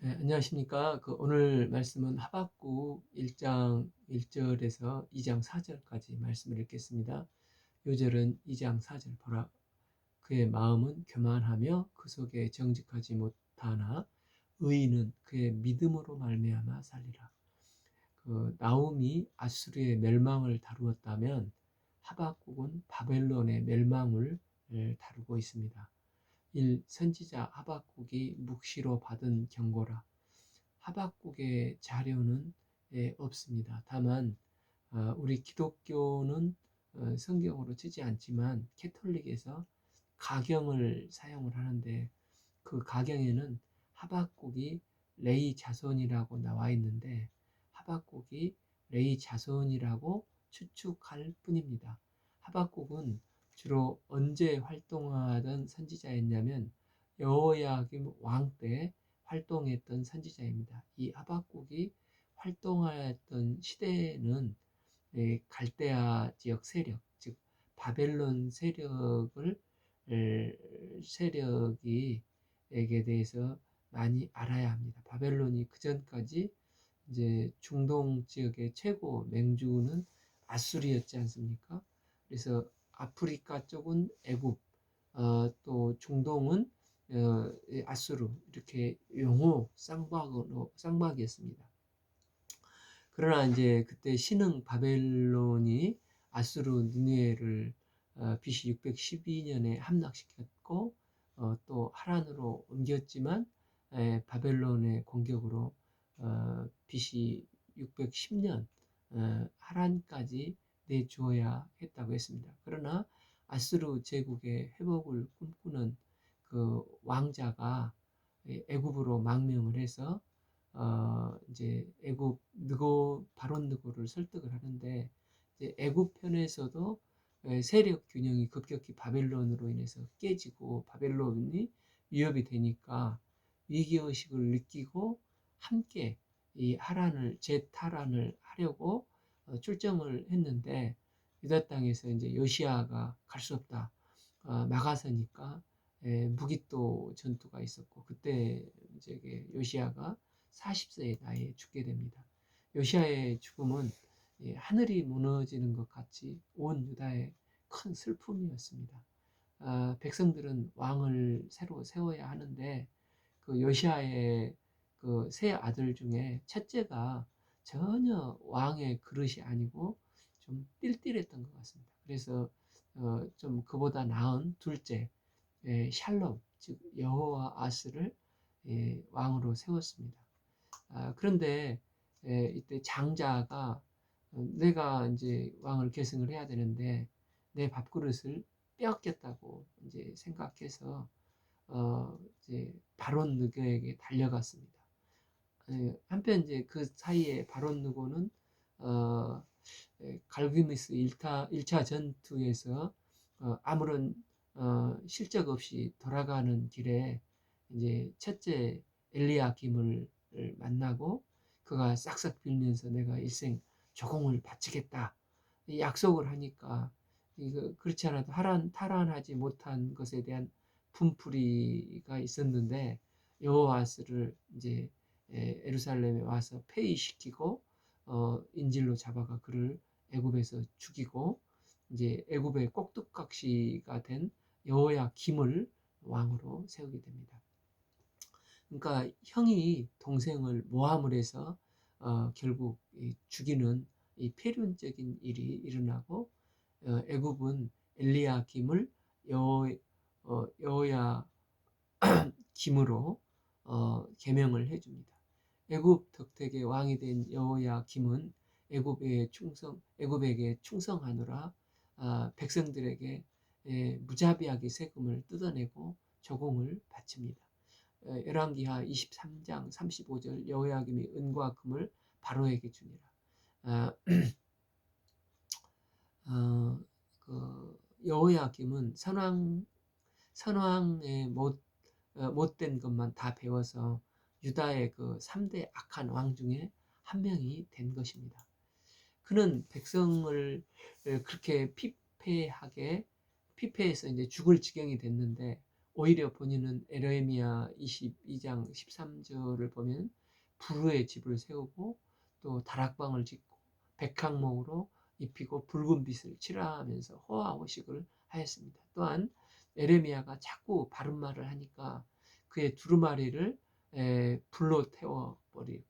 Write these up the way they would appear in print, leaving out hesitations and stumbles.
네, 안녕하십니까. 오늘 말씀은 하박국 1장 1절에서 2장 4절까지 말씀을 읽겠습니다. 요절은 2장 4절 보라. 그의 마음은 교만하며 그 속에 정직하지 못하나 의인은 그의 믿음으로 말미암아 살리라. 나움이 아수르의 멸망을 다루었다면 하박국은 바벨론의 멸망을 다루고 있습니다. 1. 선지자 하박국이 묵시로 받은 경고라. 하박국의 자료는 없습니다. 다만 우리 기독교는 성경으로 치지 않지만 캐톨릭에서 가경을 사용을 하는데, 그 가경에는 하박국이 레위 자손이라고 나와 있는데 하박국이 레위 자손이라고 추측할 뿐입니다. 하박국은 주로 언제 활동하던 선지자였냐면 여호야김 왕 때 활동했던 선지자입니다. 이 하박국이 활동하였던 시대는 갈대아 지역 세력, 즉 바벨론 세력이 에게 대해서 많이 알아야 합니다. 바벨론이 그 전까지 이제 중동 지역의 최고 맹주는 아수리였지 않습니까? 그래서 아프리카 쪽은 애굽, 또 중동은 아수르, 이렇게 용호 쌍박이었습니다. 그러나 이제 그때 신흥 바벨론이 아수르 니느웨를 BC 612년에 함락시켰고 또 하란으로 옮겼지만 바벨론의 공격으로 BC 610년 하란까지 내주어야 했다고 했습니다. 그러나 아수르 제국의 회복을 꿈꾸는 그 왕자가 애굽으로 망명을 해서 이제 애굽 느고 바론 느고를 설득을 하는데, 이제 애굽 편에서도 세력 균형이 급격히 바벨론으로 인해서 깨지고 바벨론이 위협이 되니까 위기의식을 느끼고 함께 이 하란을 재탈환을 하려고 출정을 했는데, 유다 땅에서 이제 요시아가 갈 수 없다, 막아서니까 무기또 전투가 있었고, 그때 이제 요시아가 40세의 나이에 죽게 됩니다. 요시아의 죽음은 하늘이 무너지는 것 같이 온 유다의 큰 슬픔이었습니다. 백성들은 왕을 새로 세워야 하는데 그 요시아의 그 세 아들 중에 첫째가 전혀 왕의 그릇이 아니고 좀 띨띨했던 것 같습니다. 그래서 좀 그보다 나은 둘째 샬롬, 즉 여호와 아스를 왕으로 세웠습니다. 그런데 이때 장자가 내가 이제 왕을 계승을 해야 되는데 내 밥그릇을 빼앗겼다고 이제 생각해서 이제 바론 느고에게 달려갔습니다. 한편 이제 그 사이에 바론 느고는 어, 갈그미스 1차 전투에서 아무런 실적 없이 돌아가는 길에 이제 첫째 엘리야김을 만나고 그가 싹싹 빌면서 내가 일생 조공을 바치겠다 약속을 하니까, 이거 그렇지 않아도 탈환하지 못한 것에 대한 분풀이가 있었는데 여호와스를 이제 예루살렘에 와서 폐위시키고 인질로 잡아가 그를 애굽에서 죽이고 이제 애굽의 꼭두각시가 된 여호야김을 왕으로 세우게 됩니다. 그러니까 형이 동생을 모함을 해서 결국 죽이는 이 폐륜적인 일이 일어나고 애굽은 엘리야김을 여호야 김으로 개명을 해줍니다. 애굽 덕택의 왕이 된 여호야김은 애굽에게 충성하느라 백성들에게 무자비하게 세금을 뜯어내고 조공을 바칩니다. 열왕기하 23장 35절 여호야김이 은과 금을 바로에게 주니라. 아, 그 여호야김은 선왕의 못된 것만 다 배워서 유다의 그 3대 악한 왕 중에 한 명이 된 것입니다. 그는 백성을 그렇게 피폐해서 이제 죽을 지경이 됐는데 오히려 본인은 에레미야 22장 13절을 보면 부르의 집을 세우고 또 다락방을 짓고 백향목으로 입히고 붉은 빛을 칠하면서 호화호식을 하였습니다. 또한 에레미야가 자꾸 바른 말을 하니까 그의 두루마리를 불로 태워버리고,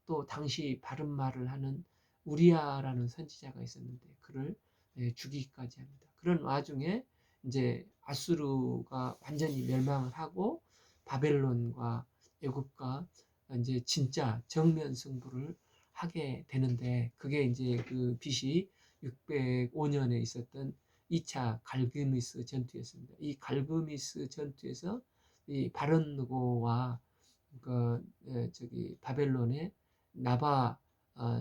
또 당시 바른 말을 하는 우리야라는 선지자가 있었는데 그를 죽이기까지 합니다. 그런 와중에 이제 아수르가 완전히 멸망을 하고 바벨론과 애굽과 이제 진짜 정면 승부를 하게 되는데, 그게 이제 그 BC 605년에 있었던 2차 갈그미스 전투였습니다. 이 갈그미스 전투에서 이 바른느고와 그 저기 바벨론의 나바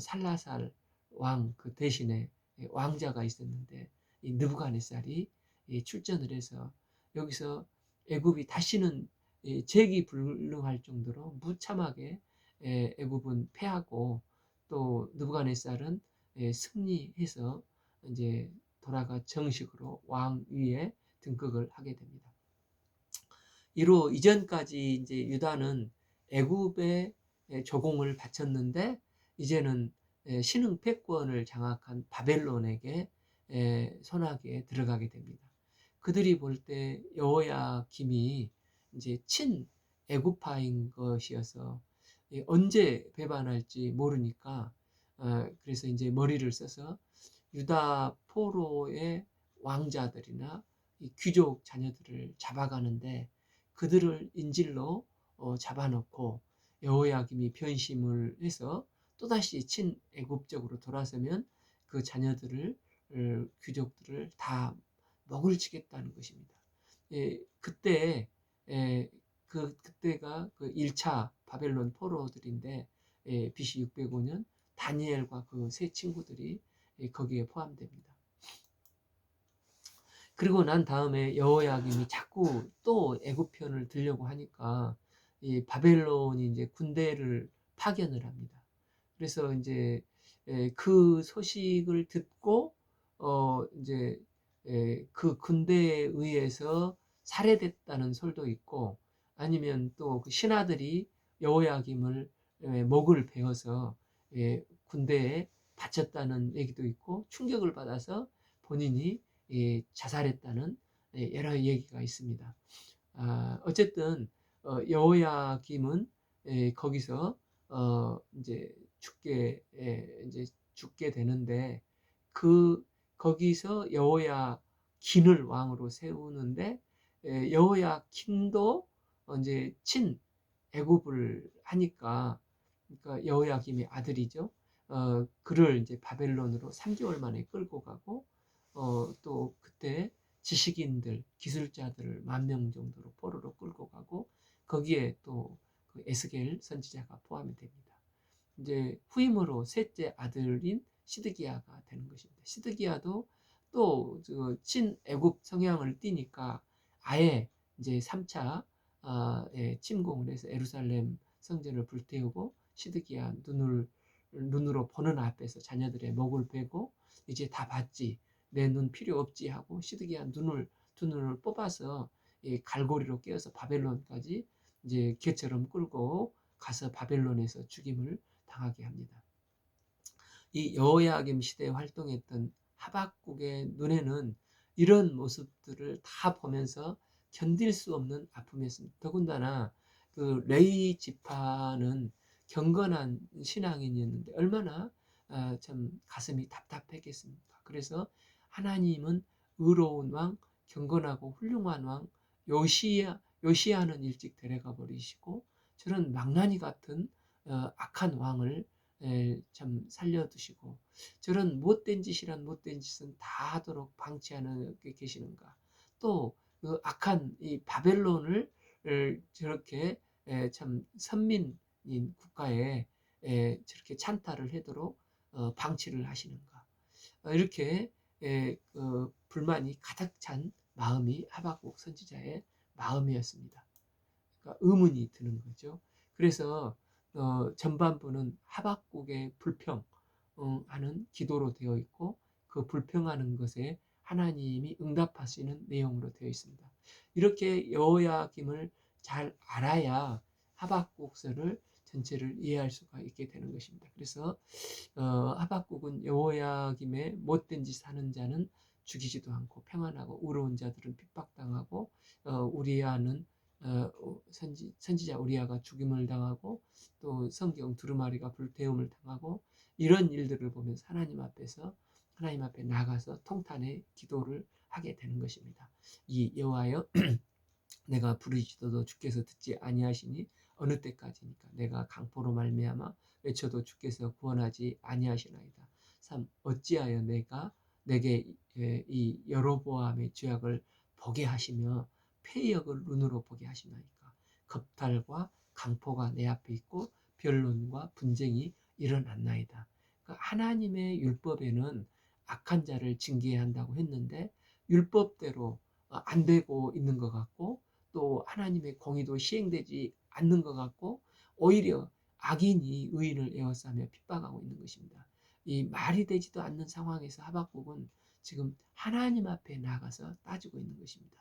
살라살 왕 그 대신에 왕자가 있었는데, 이 느부갓네살이 출전을 해서 여기서 애굽이 다시는 재기불능할 정도로 무참하게 애굽은 패하고, 또 느부갓네살은 승리해서 이제 돌아가 정식으로 왕위에 등극을 하게 됩니다. 이로 이전까지 이제 유다는 애굽에 조공을 바쳤는데, 이제는 신흥 패권을 장악한 바벨론에게 손아귀에 들어가게 됩니다. 그들이 볼 때 여호야김이 이제 친 애굽파인 것이어서 언제 배반할지 모르니까, 그래서 이제 머리를 써서 유다 포로의 왕자들이나 이 귀족 자녀들을 잡아가는데, 그들을 인질로 잡아놓고 여호야김이 변심을 해서 또다시 친애굽적으로 돌아서면 그 자녀들을 귀족들을 다 먹을 치겠다는 것입니다. 그때 그때가 그 1차 바벨론 포로들인데, BC 605년 다니엘과 그 세 친구들이 거기에 포함됩니다. 그리고 난 다음에 여호야김이 자꾸 또 애굽 편을 들려고 하니까 이 바벨론이 이제 군대를 파견을 합니다. 그래서 이제 그 소식을 듣고 이제 그 군대에 의해서 살해됐다는 설도 있고, 아니면 또 그 신하들이 여호야김을 목을 베어서 군대에 바쳤다는 얘기도 있고, 충격을 받아서 본인이 자살했다는 여러 얘기가 있습니다. 어쨌든 여호야김은 거기서 이제 죽게 되는데, 거기서 여호야긴을 왕으로 세우는데, 여호야긴도 이제 친 애굽을 하니까, 그러니까 여호야김의 아들이죠. 그를 이제 바벨론으로 3개월 만에 끌고 가고, 또 그때 지식인들, 기술자들을 10,000명 정도로 포로로 끌고 가고, 거기에 또그 에스겔 선지자가 포함이 됩니다. 이제 후임으로 셋째 아들인 시드기야가 되는 것입니다. 시드기야도 또 친애굽 성향을 띠니까 아예 이제 3차 침공을 해서 예루살렘 성전을 불태우고, 시드기야 눈으로 보는 앞에서 자녀들의 목을 베고, 이제 다 봤지, 내 눈 필요 없지 하고 시드기야 두 눈을 뽑아서 갈고리로 깨어서 바벨론까지 이제 개처럼 끌고 가서 바벨론에서 죽임을 당하게 합니다. 이 여호야김 시대에 활동했던 하박국의 눈에는 이런 모습들을 다 보면서 견딜 수 없는 아픔이었습니다. 더군다나 그 레위 지파는 경건한 신앙인이었는데 얼마나 참 가슴이 답답했겠습니까? 그래서 하나님은 의로운 왕, 경건하고 훌륭한 왕 요시야는 일찍 데려가 버리시고, 저런 망나니 같은 악한 왕을 참 살려두시고, 저런 못된 짓이란 못된 짓은 다 하도록 방치하는 게 계시는가. 또 그 악한 이 바벨론을 저렇게 참 선민인 국가에 저렇게 찬탈을 하도록 방치를 하시는가. 이렇게 불만이 가득 찬 마음이 하박국 선지자의 마음이었습니다. 그러니까 의문이 드는 거죠. 그래서 전반부는 하박국의 불평하는 기도로 되어 있고, 그 불평하는 것에 하나님이 응답하시는 내용으로 되어 있습니다. 이렇게 여호야김을 잘 알아야 하박국서를 전체를 이해할 수가 있게 되는 것입니다. 그래서 하박국은 여호야김의 못된 짓 하는 자는 죽이지도 않고 평안하고 의로운 자들은 핍박당하고 우리야는 선지자 우리야가 죽임을 당하고 또 성경 두루마리가 불태움을 당하고 이런 일들을 보면서 하나님 앞에 나가서 통탄의 기도를 하게 되는 것입니다. 이 여호와여 내가 부르짖어도 주께서 듣지 아니하시니 어느 때까지니까 내가 강포로 말미암아 외쳐도 주께서 구원하지 아니하시나이다. 3. 어찌하여 내게 이 여로보암의 죄악을 보게 하시며 패역을 눈으로 보게 하시나이까. 겁탈과 강포가 내 앞에 있고 변론과 분쟁이 일어났나이다. 그러니까 하나님의 율법에는 악한 자를 징계해야 한다고 했는데 율법대로 안 되고 있는 것 같고 또 하나님의 공의도 시행되지 않는 것 같고 오히려 악인이 의인을 에워싸며 핍박하고 있는 것입니다. 이 말이 되지도 않는 상황에서 하박국은 지금 하나님 앞에 나가서 따지고 있는 것입니다.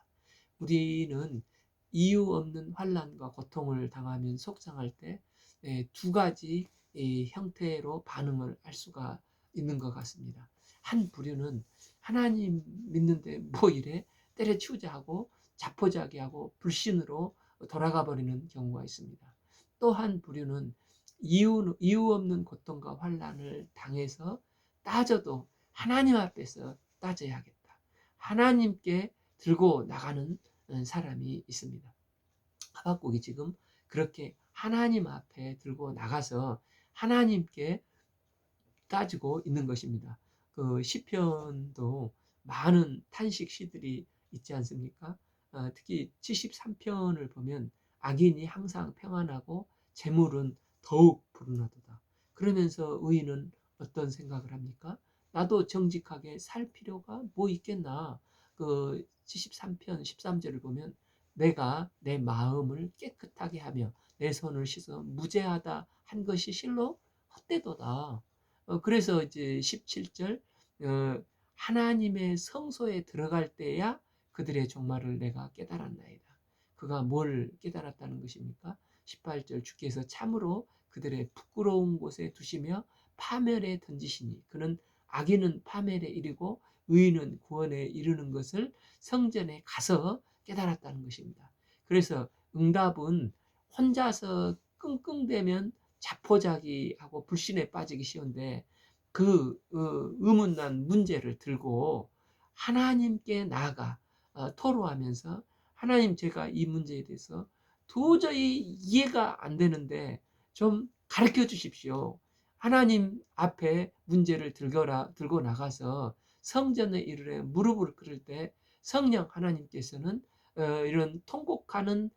우리는 이유 없는 환난과 고통을 당하면 속상할 때 두 가지 형태로 반응을 할 수가 있는 것 같습니다. 한 부류는 하나님 믿는데 뭐 이래 때려치우자 하고 자포자기하고 불신으로 돌아가 버리는 경우가 있습니다. 또 한 부류는 이유 없는 고통과 환난을 당해서 따져도 하나님 앞에서 따져야겠다. 하나님께 들고 나가는 사람이 있습니다. 하박국이 지금 그렇게 하나님 앞에 들고 나가서 하나님께 따지고 있는 것입니다. 그 시편도 많은 탄식 시들이 있지 않습니까? 특히 73편을 보면 악인이 항상 평안하고 재물은 더욱 불운하도다. 그러면서 의인은 어떤 생각을 합니까? 나도 정직하게 살 필요가 뭐 있겠나. 그 73편 13절을 보면 내가 내 마음을 깨끗하게 하며 내 손을 씻어 무죄하다 한 것이 실로 헛되도다. 그래서 이제 17절 하나님의 성소에 들어갈 때야 그들의 종말을 내가 깨달았나이다. 그가 뭘 깨달았다는 것입니까? 18절 주께서 참으로 그들의 부끄러운 곳에 두시며 파멸에 던지시니 그는 악인은 파멸에 이르고 의인은 구원에 이르는 것을 성전에 가서 깨달았다는 것입니다. 그래서 응답은 혼자서 끙끙대면 자포자기하고 불신에 빠지기 쉬운데 그 의문난 문제를 들고 하나님께 나아가 토로하면서 하나님 제가 이 문제에 대해서 도저히 이해가 안 되는데 좀 가르쳐 주십시오. 하나님 앞에 문제를 들고 나가서 성전에 이르러 무릎을 꿇을 때 성령 하나님께서는 이런 통곡하는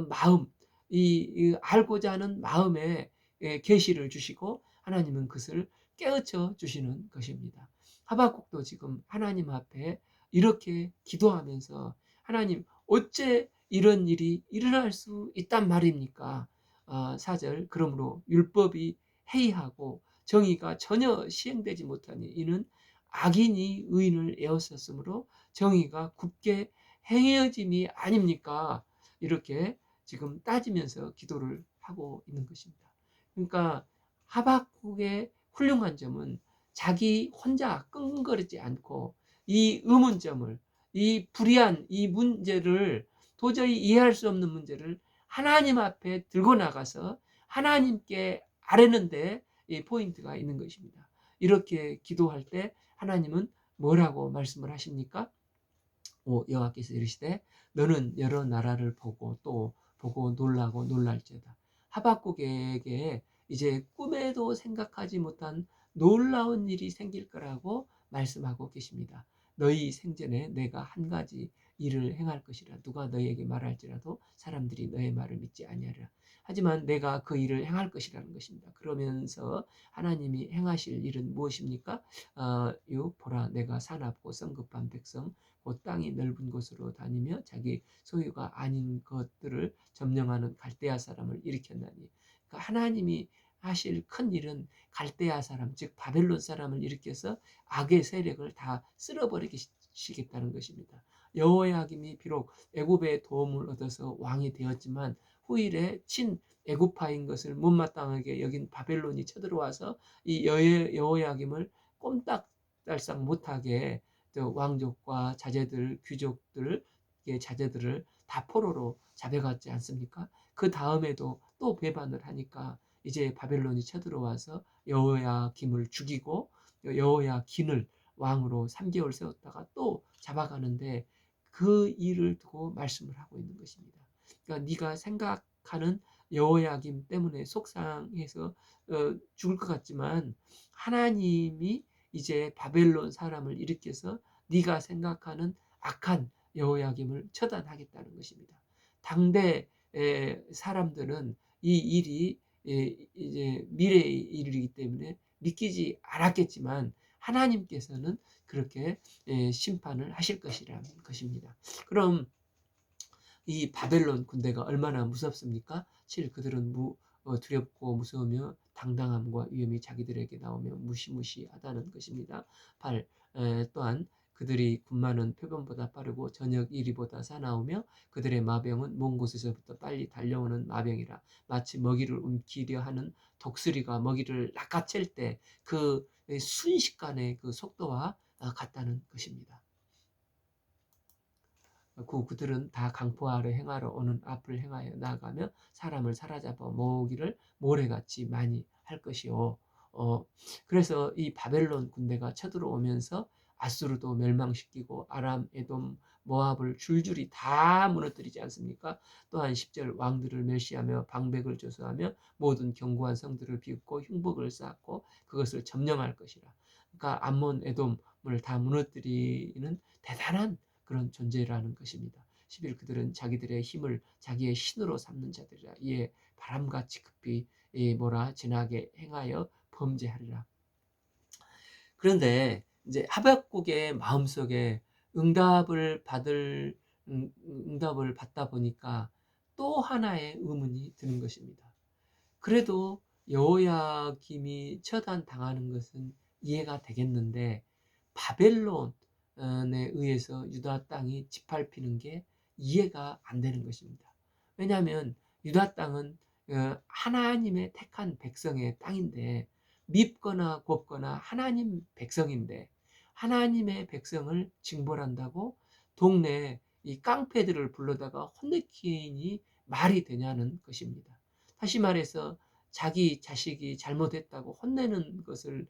마음, 이 알고자 하는 마음에 계시를 주시고 하나님은 그것을 깨우쳐 주시는 것입니다. 하박국도 지금 하나님 앞에 이렇게 기도하면서 하나님 어째 이런 일이 일어날 수 있단 말입니까? 4절 그러므로 율법이 해이하고 정의가 전혀 시행되지 못하니 이는 악인이 의인을 에워쌌으므로 정의가 굳게 행해짐이 아닙니까? 이렇게 지금 따지면서 기도를 하고 있는 것입니다. 그러니까 하박국의 훌륭한 점은 자기 혼자 끙끙거리지 않고 이 의문점을 이 불이한 이 문제를 도저히 이해할 수 없는 문제를 하나님 앞에 들고 나가서 하나님께 아뢰는데 이 포인트가 있는 것입니다. 이렇게 기도할 때 하나님은 뭐라고 말씀을 하십니까? 여호와께서 이르시되 너는 여러 나라를 보고 또 보고 놀라고 놀랄지어다. 하박국에게 이제 꿈에도 생각하지 못한 놀라운 일이 생길 거라고 말씀하고 계십니다. 너희 생전에 내가 한 가지 일을 행할 것이라. 누가 너희에게 말할지라도 사람들이 너의 말을 믿지 아니하리라. 하지만 내가 그 일을 행할 것이라는 것입니다. 그러면서 하나님이 행하실 일은 무엇입니까? 보라 내가 사납고 성급한 백성 곧 땅이 넓은 곳으로 다니며 자기 소유가 아닌 것들을 점령하는 갈대아 사람을 일으켰나니. 그러니까 하나님이 하실 큰 일은 갈대아 사람 즉 바벨론 사람을 일으켜서 악의 세력을 다 쓸어버리시겠다는 것입니다. 여호야김이 비록 애굽의 도움을 얻어서 왕이 되었지만 후일에 친 애굽파인 것을 못마땅하게 여긴 바벨론이 쳐들어와서 이 여호야김을 꼼짝달싹 못하게 왕족과 자제들, 귀족들, 자제들을 다 포로로 잡아갔지 않습니까? 그 다음에도 또 배반을 하니까 이제 바벨론이 쳐들어와서 여호야김을 죽이고 여호야긴을 왕으로 3개월 세웠다가 또 잡아가는데 그 일을 두고 말씀을 하고 있는 것입니다. 그러니까 네가 생각하는 여호야김 때문에 속상해서 죽을 것 같지만 하나님이 이제 바벨론 사람을 일으켜서 네가 생각하는 악한 여호야김을 처단하겠다는 것입니다. 당대 사람들은 이 일이 이제 미래의 일이기 때문에 믿기지 않았겠지만 하나님께서는 그렇게 심판을 하실 것이라는 것입니다. 그럼 이 바벨론 군대가 얼마나 무섭습니까? 7. 그들은 두렵고 무서우며 당당함과 위험이 자기들에게 나오며 무시무시하다는 것입니다. 8. 또한 그들이 군마는 표범보다 빠르고 저녁 이리보다 사나우며 그들의 마병은 먼 곳에서부터 빨리 달려오는 마병이라 마치 먹이를 움키려 하는 독수리가 먹이를 낚아챌 때 그 순식간의 그 속도와 같다는 것입니다. 그들은 다 강포 아래 행하러 오는 앞을 행하여 나아가며 사람을 사로잡아 모으기를 모래같이 많이 할 것이요. 그래서 이 바벨론 군대가 쳐들어오면서 아수르도 멸망시키고 아람, 에돔, 모압을 줄줄이 다 무너뜨리지 않습니까? 또한 10절 왕들을 멸시하며 방백을 조소하며 모든 견고한 성들을 비웃고 흉복을 쌓고 그것을 점령할 것이라. 그러니까 암몬, 에돔을 다 무너뜨리는 대단한 그런 존재라는 것입니다. 11. 그들은 자기들의 힘을 자기의 신으로 삼는 자들이라. 이에 바람같이 급히 지나게 행하여 범죄하리라. 그런데 이제 하박국의 마음속에 응답을 받다 보니까 또 하나의 의문이 드는 것입니다. 그래도 여호야김이 처단당하는 것은 이해가 되겠는데 바벨론에 의해서 유다 땅이 짓밟히는 게 이해가 안 되는 것입니다. 왜냐하면 유다 땅은 하나님의 택한 백성의 땅인데 밉거나 곱거나 하나님 백성인데 하나님의 백성을 징벌한다고 동네 이 깡패들을 불러다가 혼내키니 말이 되냐는 것입니다. 다시 말해서 자기 자식이 잘못했다고 혼내는 것은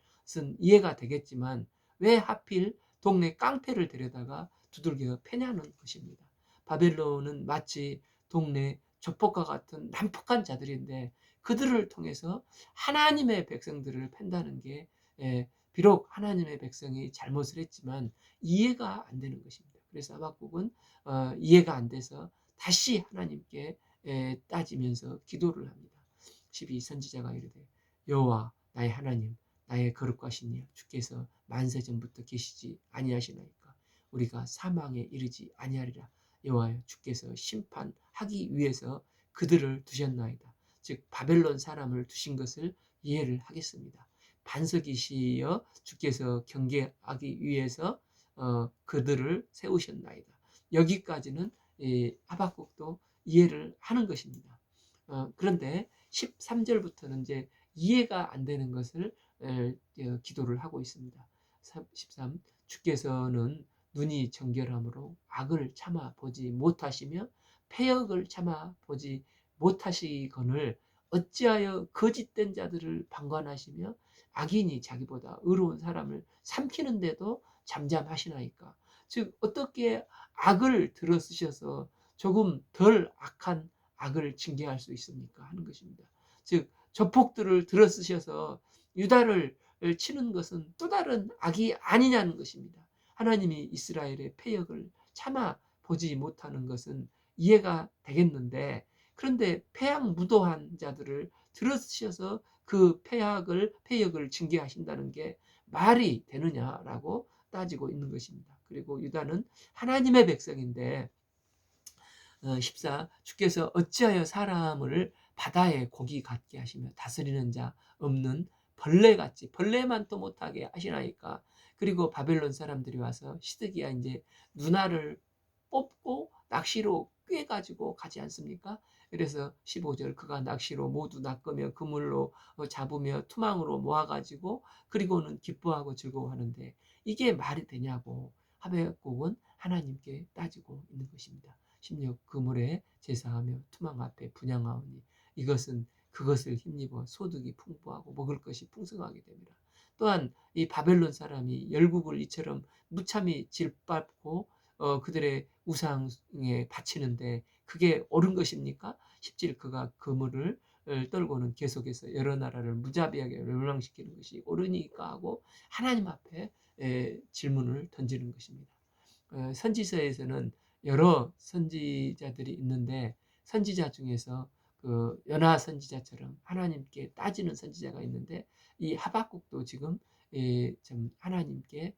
이해가 되겠지만 왜 하필 동네 깡패를 데려다가 두들겨 패냐는 것입니다. 바벨론은 마치 동네 조폭과 같은 난폭한 자들인데 그들을 통해서 하나님의 백성들을 팬다는 게 비록 하나님의 백성이 잘못을 했지만 이해가 안 되는 것입니다. 그래서 하박국은 이해가 안 돼서 다시 하나님께 따지면서 기도를 합니다. 12. 선지자가 이르되 여호와 나의 하나님 나의 거룩과 신이여 주께서 만세 전부터 계시지 아니하시나이까 우리가 사망에 이르지 아니하리라. 여호와여 주께서 심판하기 위해서 그들을 두셨나이다. 즉 바벨론 사람을 두신 것을 이해를 하겠습니다. 반석이시여 주께서 경계하기 위해서 그들을 세우셨나이다. 여기까지는 하박국도 이해를 하는 것입니다. 그런데 13절부터는 이제 이해가 안 되는 것을 기도를 하고 있습니다. 13. 주께서는 눈이 정결함으로 악을 참아 보지 못하시며 패역을 참아 보지 못하시거늘 어찌하여 거짓된 자들을 방관하시며 악인이 자기보다 의로운 사람을 삼키는데도 잠잠하시나이까. 즉 어떻게 악을 들어쓰셔서 조금 덜 악한 악을 징계할 수 있습니까? 하는 것입니다. 즉 조폭들을 들어쓰셔서 유다를 치는 것은 또 다른 악이 아니냐는 것입니다. 하나님이 이스라엘의 패역을 참아 보지 못하는 것은 이해가 되겠는데 그런데 패악무도한 자들을 들어쓰셔서 그 패역을 징계하신다는 게 말이 되느냐라고 따지고 있는 것입니다. 그리고 유다는 하나님의 백성인데 14. 주께서 어찌하여 사람을 바다의 고기 같게 하시며 다스리는 자 없는 벌레같이 벌레만 또 못하게 하시나이까. 그리고 바벨론 사람들이 와서 시드기야 이제 누나를 뽑고 낚시로 꿰가지고 가지 않습니까? 그래서 15절 그가 낚시로 모두 낚으며 그물로 잡으며 투망으로 모아가지고 그리고는 기뻐하고 즐거워하는데 이게 말이 되냐고 하박국은 하나님께 따지고 있는 것입니다. 16 그물에 제사하며 투망 앞에 분향하오니 이것은 그것을 힘입어 소득이 풍부하고 먹을 것이 풍성하게 됩니다. 또한 이 바벨론 사람이 열국을 이처럼 무참히 질밟고 그들의 우상에 바치는데 그게 옳은 것입니까? 17 그가 그물을 떨고는 계속해서 여러 나라를 무자비하게 멸망시키는 것이 옳으니까 하고 하나님 앞에 질문을 던지는 것입니다. 선지서에서는 여러 선지자들이 있는데 선지자 중에서 그 연하 선지자처럼 하나님께 따지는 선지자가 있는데 이 하박국도 지금 좀 하나님께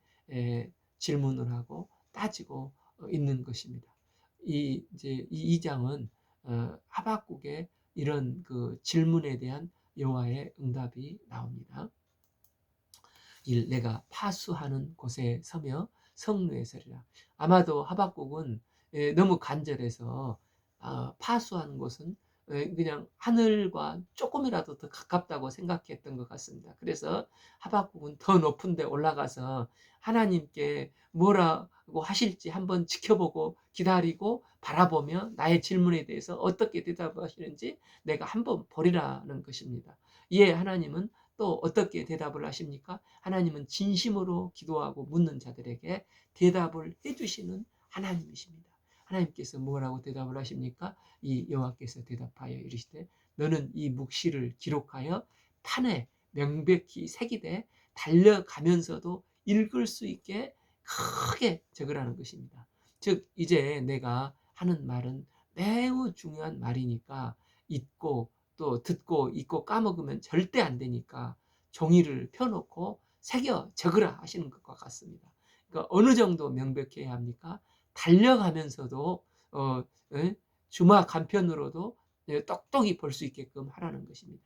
질문을 하고 따지고 있는 것입니다. 이 이제 이 2장은 하박국의 이런 그 질문에 대한 여호와의 응답이 나옵니다. 1. 내가 파수하는 곳에 서며 성루에 서리라. 아마도 하박국은 너무 간절해서 파수하는 곳은 그냥 하늘과 조금이라도 더 가깝다고 생각했던 것 같습니다. 그래서 하박국은 더 높은 데 올라가서 하나님께 뭐라고 하실지 한번 지켜보고 기다리고 바라보며 나의 질문에 대해서 어떻게 대답하시는지 내가 한번 보리라는 것입니다. 이에 하나님은 또 어떻게 대답을 하십니까? 하나님은 진심으로 기도하고 묻는 자들에게 대답을 해주시는 하나님이십니다. 하나님께서 뭐라고 대답을 하십니까? 이 여호와께서 대답하여 이르시되 너는 이 묵시를 기록하여 판에 명백히 새기되 달려가면서도 읽을 수 있게 크게 적으라는 것입니다. 즉 이제 내가 하는 말은 매우 중요한 말이니까 잊고 또 듣고 잊고 까먹으면 절대 안 되니까 종이를 펴놓고 새겨 적으라 하시는 것과 같습니다. 그러니까 어느 정도 명백해야 합니까? 달려가면서도 주막 한편으로도 똑똑히 볼 수 있게끔 하라는 것입니다.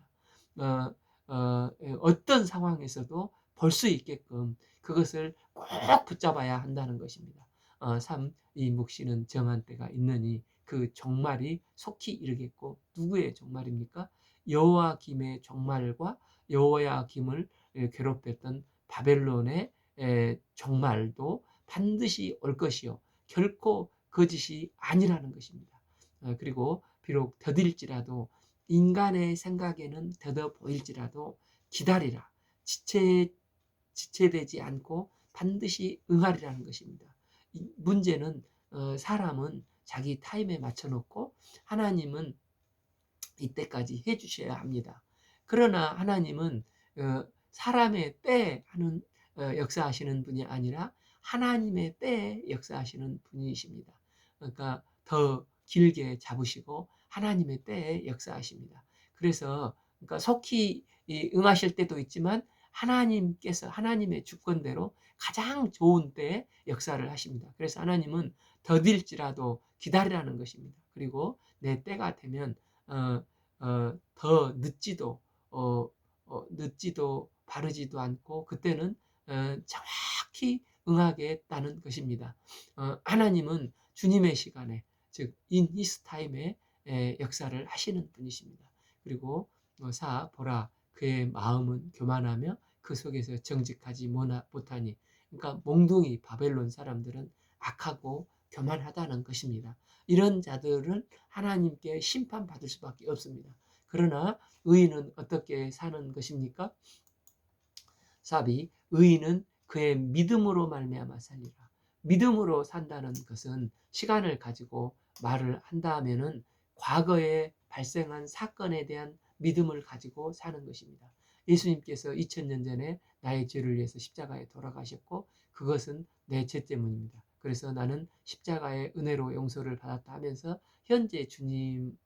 어떤 상황에서도 볼 수 있게끔 그것을 꼭 붙잡아야 한다는 것입니다. 3. 이 묵시는 정한 때가 있느니 그 종말이 속히 이르겠고 누구의 종말입니까? 여호와김의 종말과 여호야김을 괴롭혔던 바벨론의 종말도 반드시 올 것이요 결코 거짓이 아니라는 것입니다. 그리고 비록 더딜지라도 인간의 생각에는 더뎌 보일지라도 기다리라. 지체되지 않고 반드시 응하리라는 것입니다. 문제는 사람은 자기 타임에 맞춰 놓고 하나님은 이때까지 해주셔야 합니다. 그러나 하나님은 사람의 때에 하는 역사하시는 분이 아니라 하나님의 때에 역사하시는 분이십니다. 그러니까 더 길게 잡으시고 하나님의 때에 역사하십니다. 그래서 그러니까 속히 응하실 때도 있지만 하나님께서 하나님의 주권대로 가장 좋은 때에 역사를 하십니다. 그래서 하나님은 더딜지라도 기다리라는 것입니다. 그리고 내 때가 되면 더 늦지도 바르지도 않고 그때는 정확히 응하겠다는 것입니다. 하나님은 주님의 시간에 즉 in his time에 역사를 하시는 분이십니다. 그리고 4. 보라 그의 마음은 교만하며 그 속에서 정직하지 못하니 그러니까 몽둥이 바벨론 사람들은 악하고 교만하다는 것입니다. 이런 자들은 하나님께 심판받을 수밖에 없습니다. 그러나 의인은 어떻게 사는 것입니까? 4비 의인은 그의 믿음으로 말미암아 살리라. 믿음으로 산다는 것은 시간을 가지고 말을 한다 하면은 과거에 발생한 사건에 대한 믿음을 가지고 사는 것입니다. 예수님께서 2000년 전에 나의 죄를 위해서 십자가에 돌아가셨고 그것은 내 죄 때문입니다. 그래서 나는 십자가의 은혜로 용서를 받았다 하면서 현재 주님의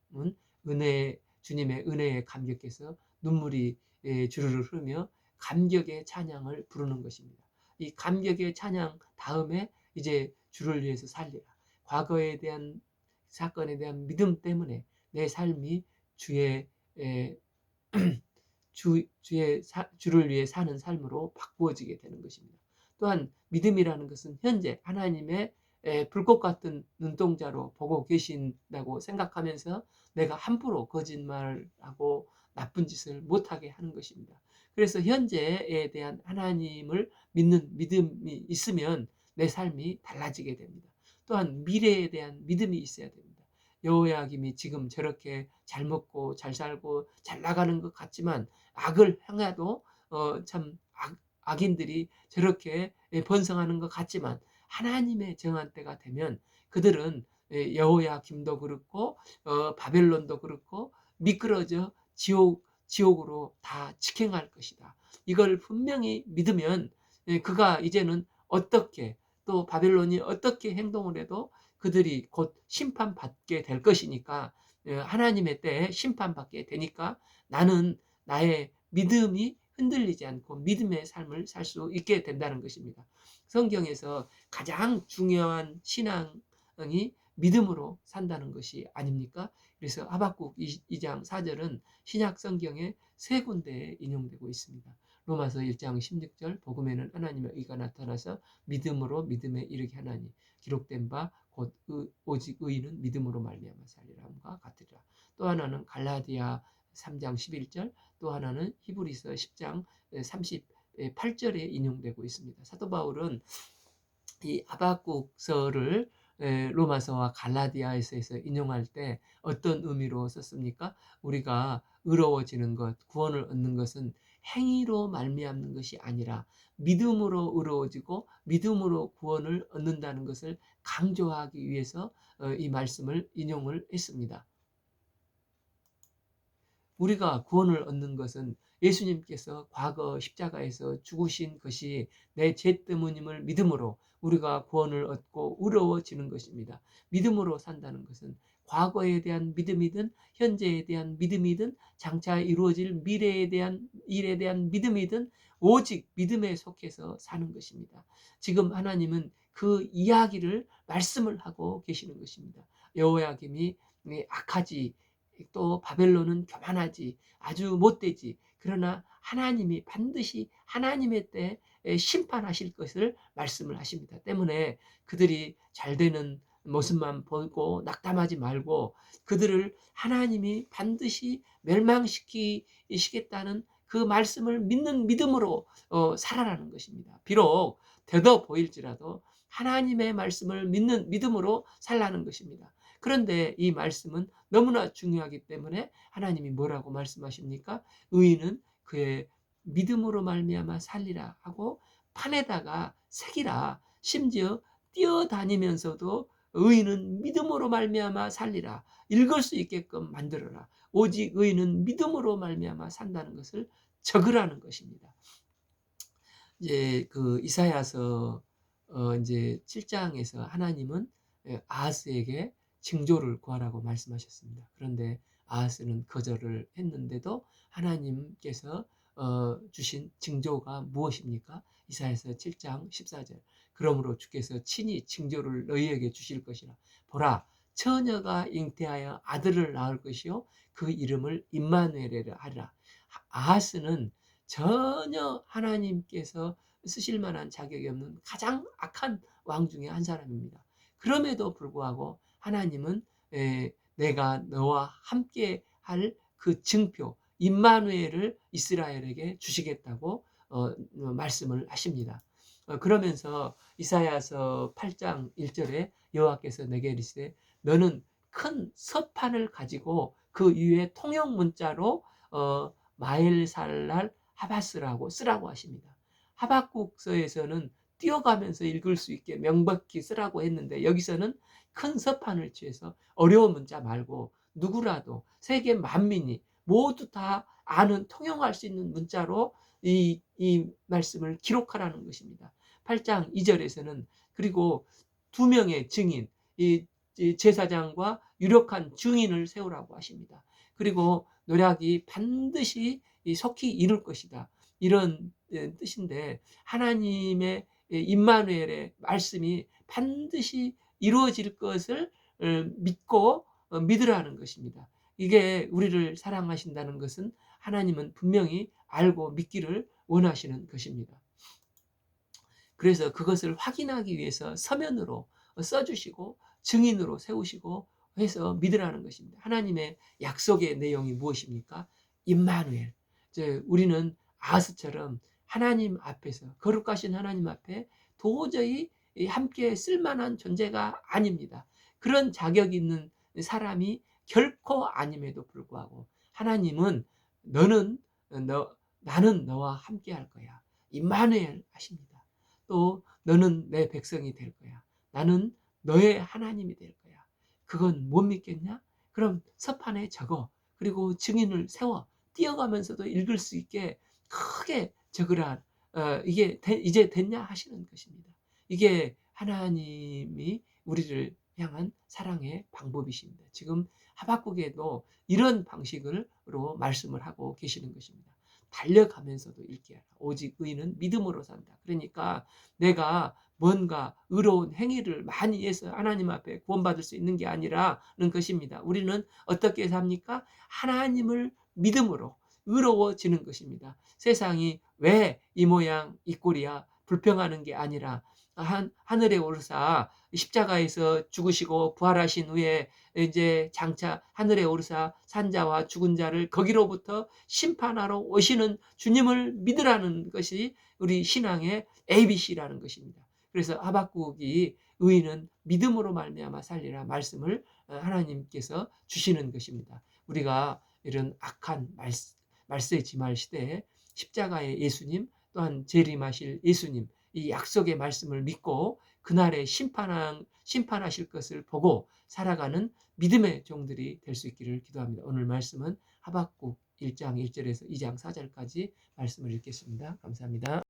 은혜에 감격해서 눈물이 주르르 흐르며 감격의 찬양을 부르는 것입니다. 이 감격의 찬양 다음에 이제 주를 위해서 살리라. 과거에 대한 사건에 대한 믿음 때문에 내 삶이 주의 주를 위해 사는 삶으로 바꾸어지게 되는 것입니다. 또한 믿음이라는 것은 현재 하나님의 불꽃 같은 눈동자로 보고 계신다고 생각하면서 내가 함부로 거짓말하고 나쁜 짓을 못하게 하는 것입니다. 그래서 현재에 대한 하나님을 믿는 믿음이 있으면 내 삶이 달라지게 됩니다. 또한 미래에 대한 믿음이 있어야 됩니다. 여호야김이 지금 저렇게 잘 먹고 잘 살고 잘 나가는 것 같지만 악을 행해도 참 악인들이 저렇게 번성하는 것 같지만 하나님의 정한 때가 되면 그들은 여호야김도 그렇고 바벨론도 그렇고 미끄러져 지옥으로 다 직행할 것이다. 이걸 분명히 믿으면 그가 이제는 어떻게 또 바벨론이 어떻게 행동을 해도 그들이 곧 심판받게 될 것이니까 하나님의 때에 심판받게 되니까 나는 나의 믿음이 흔들리지 않고 믿음의 삶을 살 수 있게 된다는 것입니다. 성경에서 가장 중요한 신앙이 믿음으로 산다는 것이 아닙니까? 그래서 하박국 2장 4절은 신약 성경의 세 군데에 인용되고 있습니다. 로마서 1장 16절 복음에는 하나님의 의가 나타나서 믿음으로 믿음에 이르게 하나니 기록된 바 곧 오직 의인은 믿음으로 말미암아 살리라함과 같으리라. 또 하나는 갈라디아 3장 11절, 또 하나는 히브리서 10장 38절에 인용되고 있습니다. 사도 바울은 이 하박국서를 로마서와 갈라디아에서 인용할 때 어떤 의미로 썼습니까? 우리가 의로워지는 것, 구원을 얻는 것은 행위로 말미암는 것이 아니라 믿음으로 의로워지고 믿음으로 구원을 얻는다는 것을 강조하기 위해서 이 말씀을 인용을 했습니다. 우리가 구원을 얻는 것은 예수님께서 과거 십자가에서 죽으신 것이 내 죄 때문임을 믿음으로 우리가 구원을 얻고 의로워지는 것입니다. 믿음으로 산다는 것은 과거에 대한 믿음이든 현재에 대한 믿음이든 장차 이루어질 미래에 대한 일에 대한 믿음이든 오직 믿음에 속해서 사는 것입니다. 지금 하나님은 그 이야기를 말씀을 하고 계시는 것입니다. 여호야김이 악하지, 또 바벨론은 교만하지, 아주 못되지. 그러나 하나님이 반드시 하나님의 때에 심판하실 것을 말씀을 하십니다. 때문에 그들이 잘 되는 모습만 보고 낙담하지 말고 그들을 하나님이 반드시 멸망시키시겠다는 그 말씀을 믿는 믿음으로 살아라는 것입니다. 비록 되어 보일지라도 하나님의 말씀을 믿는 믿음으로 살라는 것입니다. 그런데 이 말씀은 너무나 중요하기 때문에 하나님이 뭐라고 말씀하십니까? 의인은 그의 믿음으로 말미암아 살리라 하고 판에다가 새기라. 심지어 뛰어다니면서도 의인은 믿음으로 말미암아 살리라. 읽을 수 있게끔 만들어라. 오직 의인은 믿음으로 말미암아 산다는 것을 적으라는 것입니다. 이제 그 이사야서 이제 7장에서 하나님은 아하스에게 징조를 구하라고 말씀하셨습니다. 그런데 아하스는 거절을 했는데도 하나님께서 주신 징조가 무엇입니까? 이사야서 7장 14절. 그러므로 주께서 친히 징조를 너희에게 주실 것이라. 보라, 처녀가 잉태하여 아들을 낳을 것이요 그 이름을 임마누엘이라 하리라. 아하스는 전혀 하나님께서 쓰실 만한 자격이 없는 가장 악한 왕 중에 한 사람입니다. 그럼에도 불구하고 하나님은 내가 너와 함께 할 그 증표 임마누엘을 이스라엘에게 주시겠다고 말씀을 하십니다. 그러면서 이사야서 8장 1절에 여호와께서 내게 이르시되 너는 큰 서판을 가지고 그 위에 통역 문자로 마엘살랄 하바스라고 쓰라고 하십니다. 하박국서에서는 뛰어가면서 읽을 수 있게 명백히 쓰라고 했는데 여기서는 큰 서판을 취해서 어려운 문자 말고 누구라도 세계 만민이 모두 다 아는 통용할 수 있는 문자로 이 말씀을 기록하라는 것입니다. 8장 2절에서는 그리고 두 명의 증인, 이 제사장과 유력한 증인을 세우라고 하십니다. 그리고 노략이 반드시 속히 이룰 것이다. 이런 뜻인데 하나님의 임마누엘의 말씀이 반드시 이루어질 것을 믿고 믿으라는 것입니다. 이게 우리를 사랑하신다는 것은 하나님은 분명히 알고 믿기를 원하시는 것입니다. 그래서 그것을 확인하기 위해서 서면으로 써주시고 증인으로 세우시고 해서 믿으라는 것입니다. 하나님의 약속의 내용이 무엇입니까? 임마누엘. 이제 우리는 아하스처럼 하나님 앞에서, 거룩하신 하나님 앞에 도저히 함께 쓸만한 존재가 아닙니다. 그런 자격 있는 사람이 결코 아님에도 불구하고 하나님은 너는 나는 너와 함께 할 거야. 임마누엘 하십니다. 또 너는 내 백성이 될 거야. 나는 너의 하나님이 될 거야. 그건 못 믿겠냐? 그럼 서판에 적어. 그리고 증인을 세워. 뛰어가면서도 읽을 수 있게 크게 적으라. 이게 이제 됐냐 하시는 것입니다. 이게 하나님이 우리를 향한 사랑의 방법이십니다. 지금 하박국에도 이런 방식으로 말씀을 하고 계시는 것입니다. 달려가면서도 읽게 하라. 오직 의인은 믿음으로 산다. 그러니까 내가 뭔가 의로운 행위를 많이 해서 하나님 앞에 구원받을 수 있는 게 아니라는 것입니다. 우리는 어떻게 삽니까? 하나님을 믿음으로 의로워지는 것입니다. 세상이 왜 이 모양 이 꼴이야 불평하는 게 아니라 하늘에 오르사 십자가에서 죽으시고 부활하신 후에 이제 장차 하늘에 오르사 산자와 죽은 자를 거기로부터 심판하러 오시는 주님을 믿으라는 것이 우리 신앙의 ABC라는 것입니다. 그래서 하박국이 의인은 믿음으로 말미암아 살리라 말씀을 하나님께서 주시는 것입니다. 우리가 이런 악한 말세 지말 시대에 십자가의 예수님 또한 재림하실 예수님 이 약속의 말씀을 믿고 그날에 심판하실 것을 보고 살아가는 믿음의 종들이 될 수 있기를 기도합니다. 오늘 말씀은 하박국 1장 1절에서 2장 4절까지 말씀을 읽겠습니다. 감사합니다.